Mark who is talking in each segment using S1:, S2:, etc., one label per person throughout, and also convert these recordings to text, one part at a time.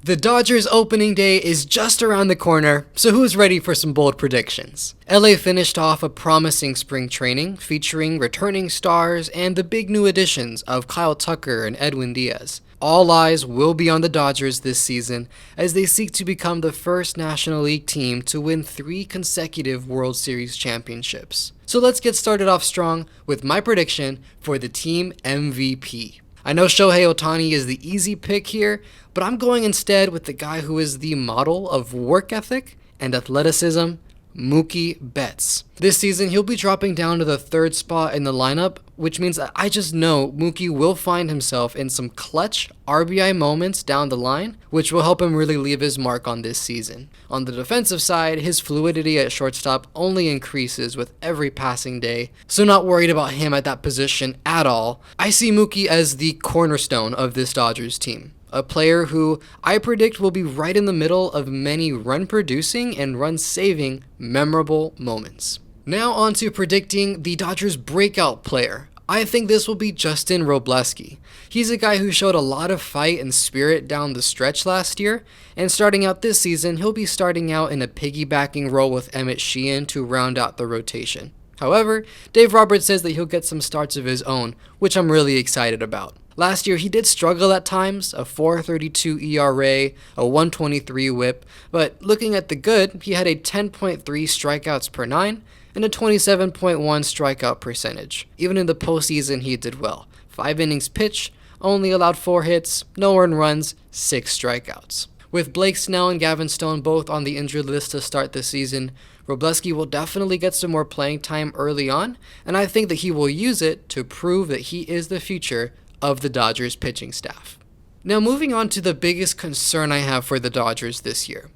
S1: The Dodgers opening day is just around the corner, so who's ready for some bold predictions? LA finished off a promising spring training featuring returning stars and the big new additions of Kyle Tucker and Edwin Diaz. All eyes will be on the Dodgers this season as they seek to become the first National League team to win 3 consecutive World Series championships. So let's get started off strong with my prediction for the team MVP. I know Shohei Ohtani is the easy pick here, but I'm going instead with the guy who is the model of work ethic and athleticism, Mookie Betts. This season, he'll be dropping down to the 3rd spot in the lineup, which means that I just know Mookie will find himself in some clutch RBI moments down the line, which will help him really leave his mark on this season. On the defensive side, his fluidity at shortstop only increases with every passing day, so not worried about him at that position at all. I see Mookie as the cornerstone of this Dodgers team. A player who I predict will be right in the middle of many run-producing and run-saving memorable moments. Now on to predicting the Dodgers' breakout player. I think this will be Justin Robleski. He's a guy who showed a lot of fight and spirit down the stretch last year, and starting out this season, he'll be starting out in a piggybacking role with Emmett Sheehan to round out the rotation. However, Dave Roberts says that he'll get some starts of his own, which I'm really excited about. Last year, he did struggle at times, a 4.32 ERA, a 1.23 whip, but looking at the good, he had a 10.3 strikeouts per 9 and a 27.1 strikeout percentage. Even in the postseason, he did well. 5 innings pitched, only allowed 4 hits, no earned runs, 6 strikeouts. With Blake Snell and Gavin Stone both on the injured list to start the season, Robleski will definitely get some more playing time early on, and I think that he will use it to prove that he is the future of the Dodgers pitching staff. Now moving on to the biggest concern I have for the Dodgers this year.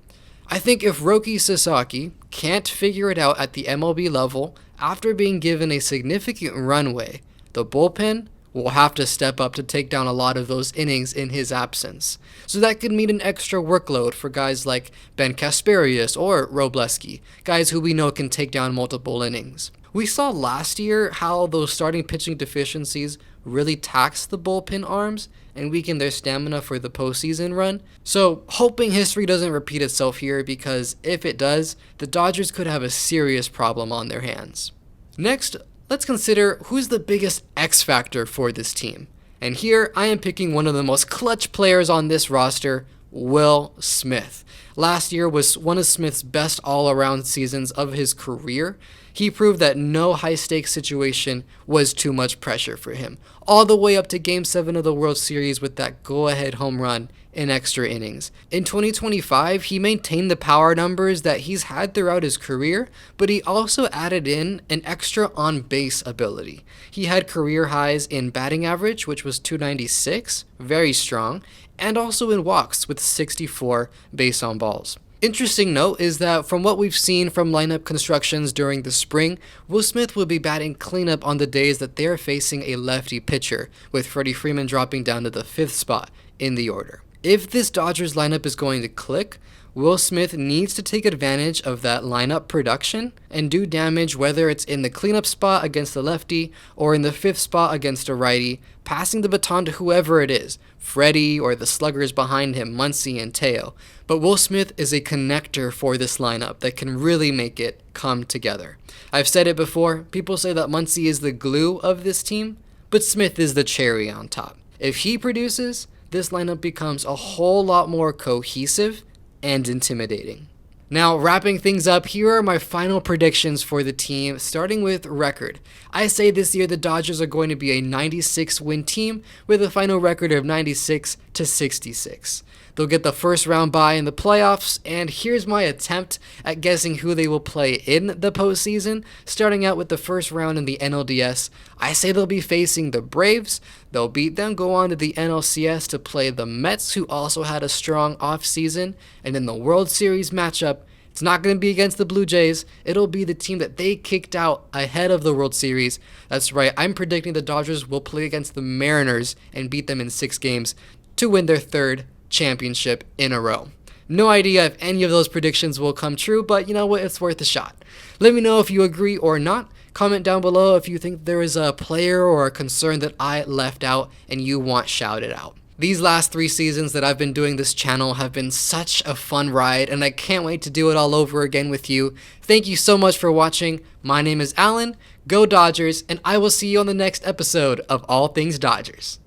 S1: I think if Roki Sasaki can't figure it out at the MLB level after being given a significant runway, the bullpen will have to step up to take down a lot of those innings in his absence. So that could mean an extra workload for guys like Ben Kasperius or Robleski, guys who we know can take down multiple innings. We saw last year how those starting pitching deficiencies really taxed the bullpen arms and weakened their stamina for the postseason run. So hoping history doesn't repeat itself here, because if it does, the Dodgers could have a serious problem on their hands. Next, let's consider who's the biggest X factor for this team. And here I am picking one of the most clutch players on this roster, Will Smith. Last year was one of Smith's best all-around seasons of his career. He proved that no high-stakes situation was too much pressure for him, all the way up to Game 7 of the World Series with that go-ahead home run in extra innings. In 2025, he maintained the power numbers that he's had throughout his career, but he also added in an extra on-base ability. He had career highs in batting average, which was 296, very strong, and also in walks with 64 base on balls. Interesting note is that from what we've seen from lineup constructions during the spring, Will Smith will be batting cleanup on the days that they're facing a lefty pitcher, with Freddie Freeman dropping down to the 5th spot in the order. If this Dodgers lineup is going to click, Will Smith needs to take advantage of that lineup production and do damage, whether it's in the cleanup spot against the lefty or in the 5th spot against a righty, passing the baton to whoever it is, Freddie or the sluggers behind him, Muncy and Teo. But Will Smith is a connector for this lineup that can really make it come together. I've said it before, people say that Muncy is the glue of this team, but Smith is the cherry on top. If he produces, this lineup becomes a whole lot more cohesive and intimidating. Now, wrapping things up, here are my final predictions for the team, starting with record. I say this year the Dodgers are going to be a 96-win team with a final record of 96-66. They'll get the first round bye in the playoffs, and here's my attempt at guessing who they will play in the postseason. Starting out with the first round in the NLDS, I say they'll be facing the Braves. They'll beat them, go on to the NLCS to play the Mets, who also had a strong offseason, and in the World Series matchup, it's not going to be against the Blue Jays. It'll be the team that they kicked out ahead of the World Series. That's right, I'm predicting the Dodgers will play against the Mariners and beat them in 6 games to win their 3rd championship in a row. No idea if any of those predictions will come true, but you know what, it's worth a shot. Let me know if you agree or not. Comment down below if you think there is a player or a concern that I left out and you want shouted out. These last 3 seasons that I've been doing this channel have been such a fun ride, and I can't wait to do it all over again with you. Thank you so much for watching. My name is Alan, go Dodgers, and I will see you on the next episode of All Things Dodgers.